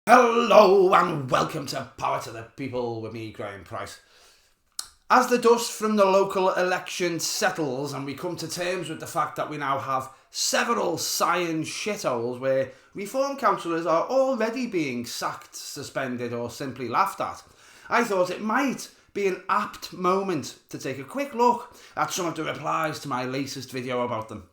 Hello and welcome to Power to the People with me, Graeme Pryce. As the dust from the local election settles and we come to terms with the fact that we now have several science shitholes where reform councillors are already being sacked, suspended or simply laughed at, I thought it might be an apt moment to take a quick look at some of the replies to my latest video about them.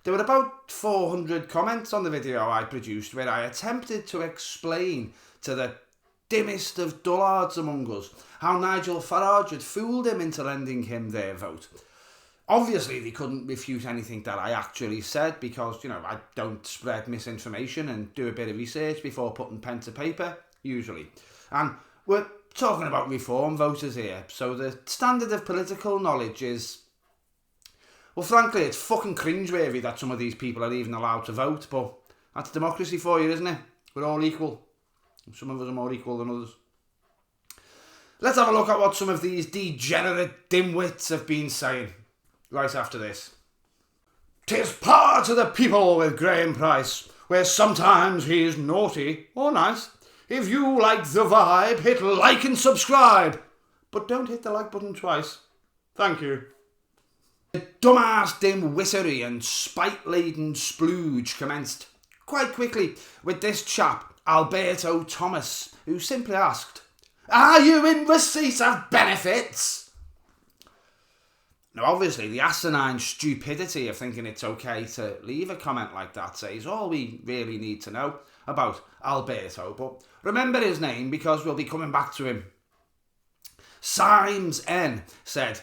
There were about 400 comments on the video I produced where I attempted to explain to the dimmest of dullards among us how Nigel Farage had fooled him into lending him their vote. Obviously they couldn't refute anything that I actually said because, I don't spread misinformation and do a bit of research before putting pen to paper, usually. And we're talking about reform voters here, so the standard of political knowledge is... Well, frankly, it's fucking cringeworthy that some of these people are even allowed to vote, but that's democracy for you, isn't it? We're all equal. Some of us are more equal than others. Let's have a look at what some of these degenerate dimwits have been saying right after this. "'Tis Power to the People with Graeme Pryce, where sometimes he is naughty or nice. If you like the vibe, hit like and subscribe. But don't hit the like button twice. Thank you." The dumbass dim-wittery and spite-laden splooge commenced quite quickly with this chap, Alberto Thomas, who simply asked, "Are you in receipt of benefits?" Now obviously the asinine stupidity of thinking it's okay to leave a comment like that says all we really need to know about Alberto, but remember his name because we'll be coming back to him. Symes N said,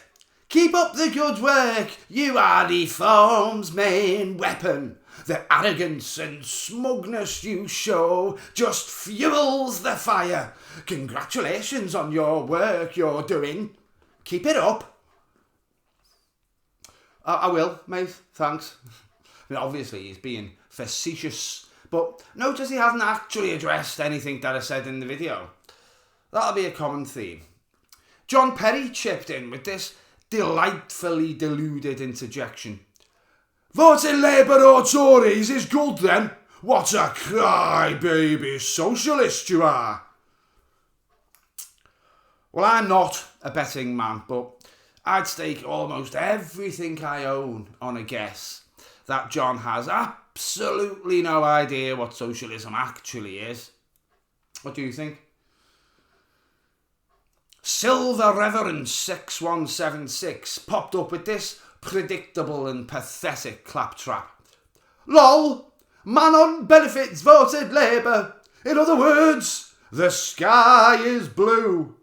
"Keep up the good work, you are reform's main weapon. The arrogance and smugness you show just fuels the fire. Congratulations on your work you're doing. Keep it up." I will, mate, thanks. Obviously he's being facetious, but notice he hasn't actually addressed anything that I said in the video. That'll be a common theme. John Perry chipped in with this delightfully deluded interjection. "Voting Labour or Tories is good then? What a crybaby socialist you are." Well, I'm not a betting man, but I'd stake almost everything I own on a guess that John has absolutely no idea what socialism actually is. What do you think? Silver Reverend 6176 popped up with this predictable and pathetic claptrap. "Lol, man on benefits voted Labour. In other words, the sky is blue."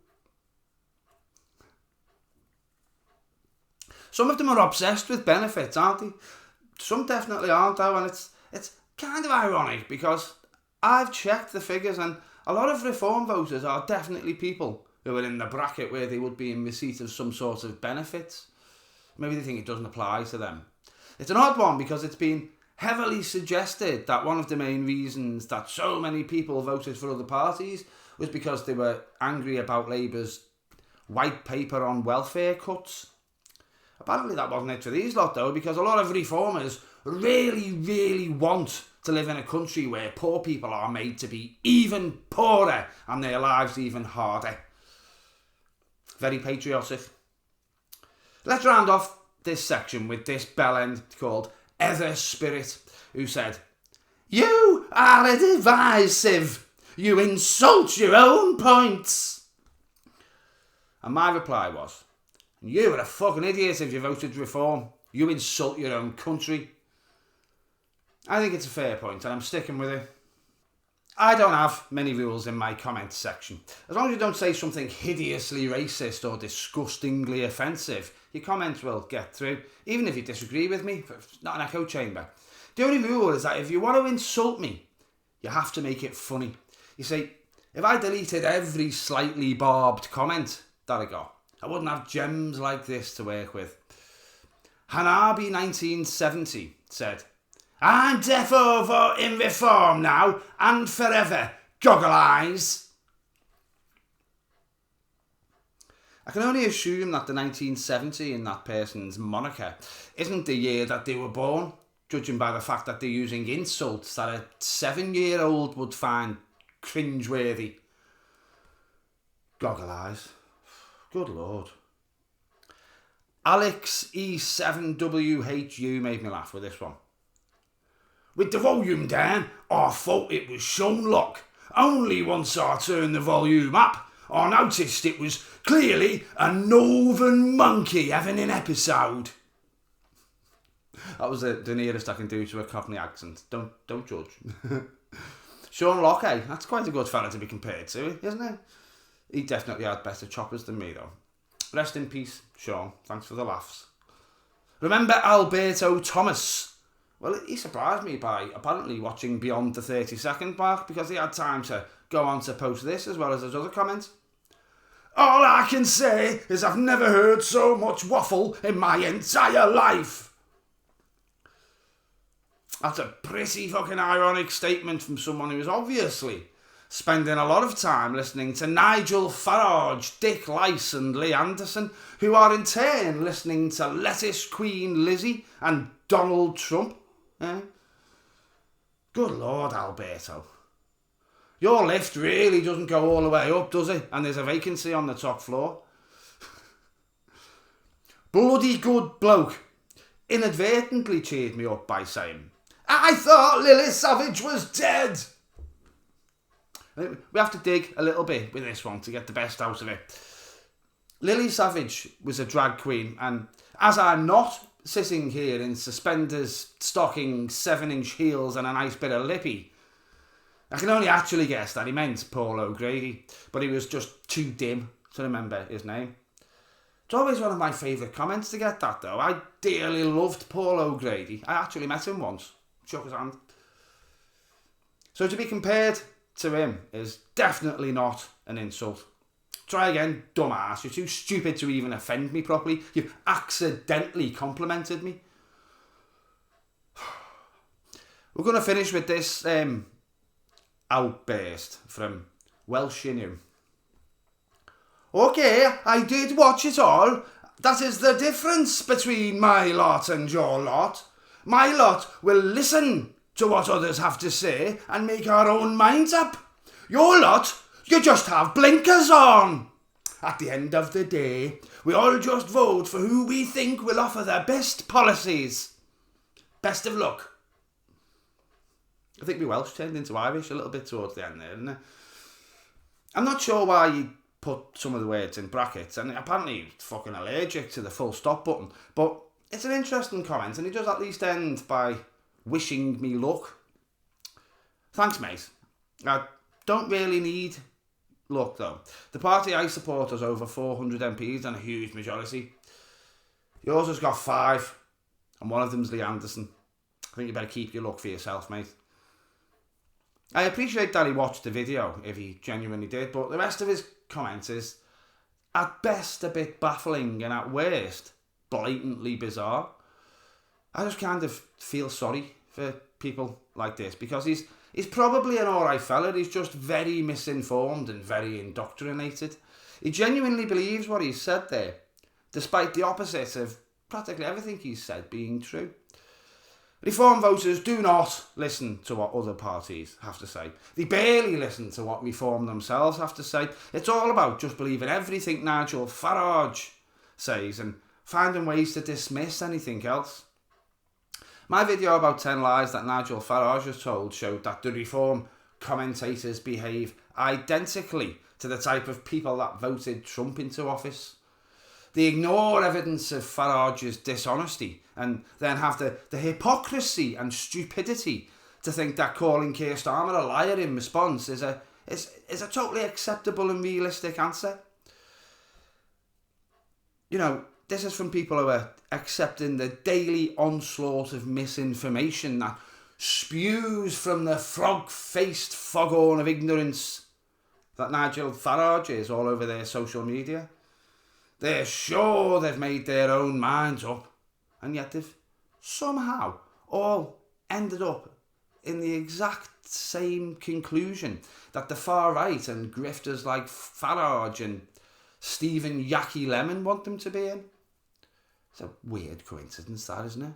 Some of them are obsessed with benefits, aren't they? Some definitely aren't though, and it's kind of ironic because I've checked the figures and a lot of reform voters are definitely people who are in the bracket where they would be in receipt of some sort of benefits. Maybe they think it doesn't apply to them. It's an odd one because it's been heavily suggested that one of the main reasons that so many people voted for other parties was because they were angry about Labour's white paper on welfare cuts. Apparently that wasn't it for these lot though, because a lot of reformers really want to live in a country where poor people are made to be even poorer and their lives even harder. Very patriotic. Let's round off this section with this bellend called Ether Spirit, who said, "You are a divisive. You insult your own points." And my reply was, "You are a fucking idiot if you voted reform. You insult your own country." I think it's a fair point and I'm sticking with it. I don't have many rules in my comments section. As long as you don't say something hideously racist or disgustingly offensive, your comments will get through, even if you disagree with me. It's not an echo chamber. The only rule is that if you want to insult me, you have to make it funny. You see, if I deleted every slightly barbed comment that I got, I wouldn't have gems like this to work with. Hanabi 1970 said, "I'm defo voting reform now and forever, goggle eyes." I can only assume that the 1970 in that person's moniker isn't the year that they were born, judging by the fact that they're using insults that a 7-year-old would find cringeworthy. Goggle eyes. Good Lord. Alex E7WHU made me laugh with this one. With the volume down, I thought it was Sean Locke. Only once I turned the volume up, I noticed it was clearly a northern monkey having an episode. That was the nearest I can do to a Cockney accent. Don't judge. Sean Locke, that's quite a good fella to be compared to, isn't he? He definitely had better choppers than me, though. Rest in peace, Sean. Thanks for the laughs. Remember Alberto Thomas? Well, he surprised me by apparently watching beyond the 30-second mark because he had time to go on to post this as well as his other comments. All I can say is I've never heard so much waffle in my entire life. That's a pretty fucking ironic statement from someone who is obviously spending a lot of time listening to Nigel Farage, Dick Lice and Lee Anderson, who are in turn listening to Lettuce Queen Lizzie and Donald Trump. Good Lord, Alberto. Your lift really doesn't go all the way up, does it? And there's a vacancy on the top floor. Bloody good bloke inadvertently cheered me up by saying, I thought Lily Savage was dead. We have to dig a little bit with this one to get the best out of it. Lily Savage was a drag queen, and as I'm not sitting here in suspenders, stockings, 7-inch heels and a nice bit of lippy, I can only actually guess that he meant Paul O'Grady, but he was just too dim to remember his name. It's always one of my favourite comments to get that, though. I dearly loved Paul O'Grady. I actually met him once. Shook his hand. So to be compared to him is definitely not an insult. Try again, dumbass. You're too stupid to even offend me properly. You've accidentally complimented me. We're going to finish with this outburst from Welsh Inu. Okay, I did watch it all. That is the difference between my lot and your lot. My lot will listen to what others have to say and make our own minds up. Your lot, you just have blinkers on. At the end of the day, we all just vote for who we think will offer the best policies. Best of luck. I think my Welsh turned into Irish a little bit towards the end there, didn't it? I'm not sure why you put some of the words in brackets, and apparently he's fucking allergic to the full stop button, but it's an interesting comment, and he does at least end by wishing me luck. Thanks, mate. I don't really need luck, though. The party I support has over 400 MPs and a huge majority. Yours has got 5, and one of them's Lee Anderson. I think you better keep your luck for yourself, mate. I appreciate that he watched the video, if he genuinely did, but the rest of his comments is, at best, a bit baffling, and at worst, blatantly bizarre. I just kind of feel sorry for people like this, because he's probably an alright fella. He's just very misinformed and very indoctrinated. He genuinely believes what he's said there, despite the opposite of practically everything he's said being true. Reform voters do not listen to what other parties have to say. They barely listen to what Reform themselves have to say. It's all about just believing everything Nigel Farage says and finding ways to dismiss anything else. My video about 10 lies that Nigel Farage has told showed that the Reform commentators behave identically to the type of people that voted Trump into office. They ignore evidence of Farage's dishonesty and then have the hypocrisy and stupidity to think that calling Keir Starmer a liar in response is a totally acceptable and realistic answer. You know, this is from people who are accepting the daily onslaught of misinformation that spews from the frog-faced foghorn of ignorance that Nigel Farage is all over their social media. They're sure they've made their own minds up, and yet they've somehow all ended up in the exact same conclusion that the far right and grifters like Farage and Stephen Yaki Lemon want them to be in. It's a weird coincidence, that, isn't it?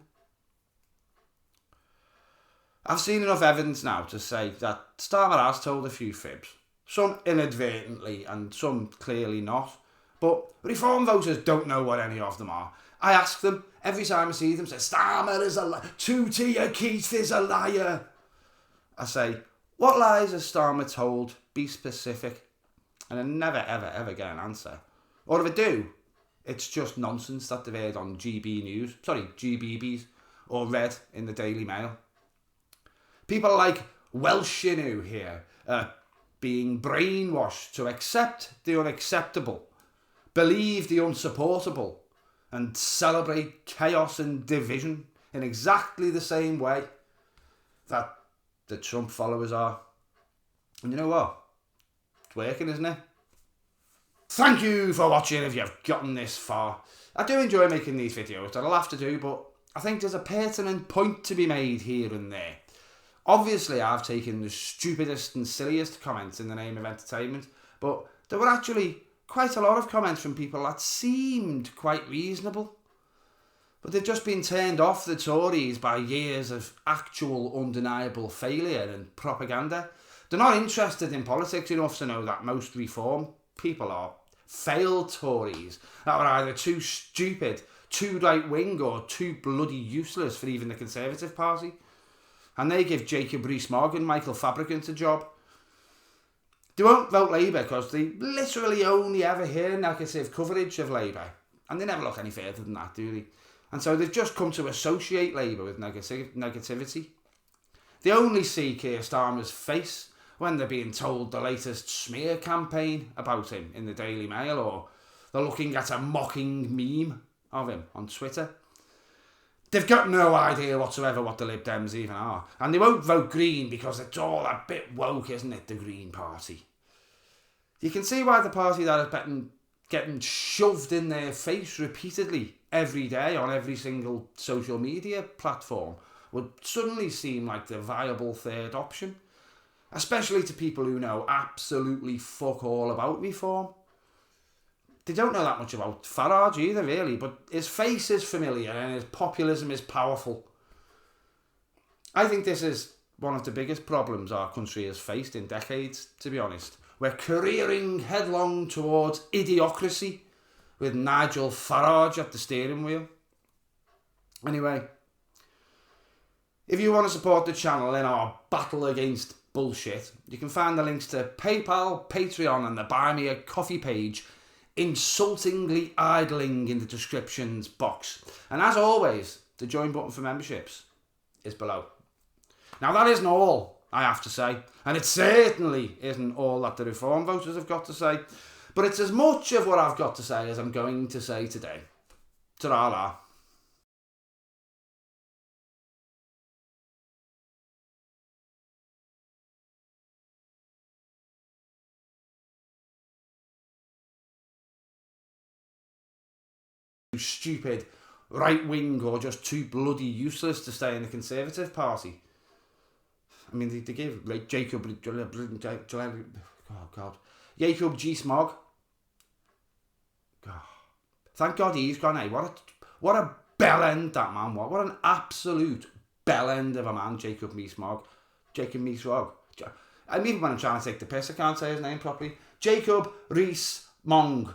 I've seen enough evidence now to say that Starmer has told a few fibs. Some inadvertently and some clearly not. But Reform voters don't know what any of them are. I ask them every time I see them, say, Starmer is a liar. 2-tier Keith is a liar. I say, what lies has Starmer told? Be specific. And I never, ever, ever get an answer. Or if I do, it's just nonsense that they've heard on GBBs, or read in the Daily Mail. People like Welshinu here being brainwashed to accept the unacceptable, believe the unsupportable, and celebrate chaos and division in exactly the same way that the Trump followers are. And you know what? It's working, isn't it? Thank you for watching if you've gotten this far. I do enjoy making these videos that I'll have to do, but I think there's a pertinent point to be made here and there. Obviously, I've taken the stupidest and silliest comments in the name of entertainment, but there were actually quite a lot of comments from people that seemed quite reasonable. But they've just been turned off the Tories by years of actual undeniable failure and propaganda. They're not interested in politics enough to know that most Reform people are failed Tories that were either too stupid, too right-wing, or too bloody useless for even the Conservative Party. And they give Jacob Rees-Mogg and Michael Fabricant a job. They won't vote Labour because they literally only ever hear negative coverage of Labour. And they never look any further than that, do they? And so they've just come to associate Labour with negativity. They only see Keir Starmer's face when they're being told the latest smear campaign about him in the Daily Mail, or they're looking at a mocking meme of him on Twitter. They've got no idea whatsoever what the Lib Dems even are. And they won't vote Green because it's all a bit woke, isn't it, the Green Party? You can see why the party that is getting shoved in their face repeatedly every day on every single social media platform would suddenly seem like the viable third option. Especially to people who know absolutely fuck all about Reform. They don't know that much about Farage either, really, but his face is familiar and his populism is powerful. I think this is one of the biggest problems our country has faced in decades, to be honest. We're careering headlong towards idiocracy with Nigel Farage at the steering wheel. Anyway, if you want to support the channel in our battle against bullshit, you can find the links to PayPal, Patreon and the Buy Me a Coffee page insultingly idling in the descriptions box. And as always, the join button for memberships is below. Now that isn't all I have to say, and it certainly isn't all that the Reform voters have got to say, but it's as much of what I've got to say as I'm going to say today. Ta-ra-la. Stupid, right-wing, or just too bloody useless to stay in the Conservative Party. I mean, they gave like Jacob G. Smog. God. Thank God he's gone, eh? What a bellend that man was. What an absolute bellend of a man, Jacob Rees-Mogg. Jacob Rees-Mogg. I mean, when I'm trying to take the piss, I can't say his name properly. Jacob Rees-Mogg.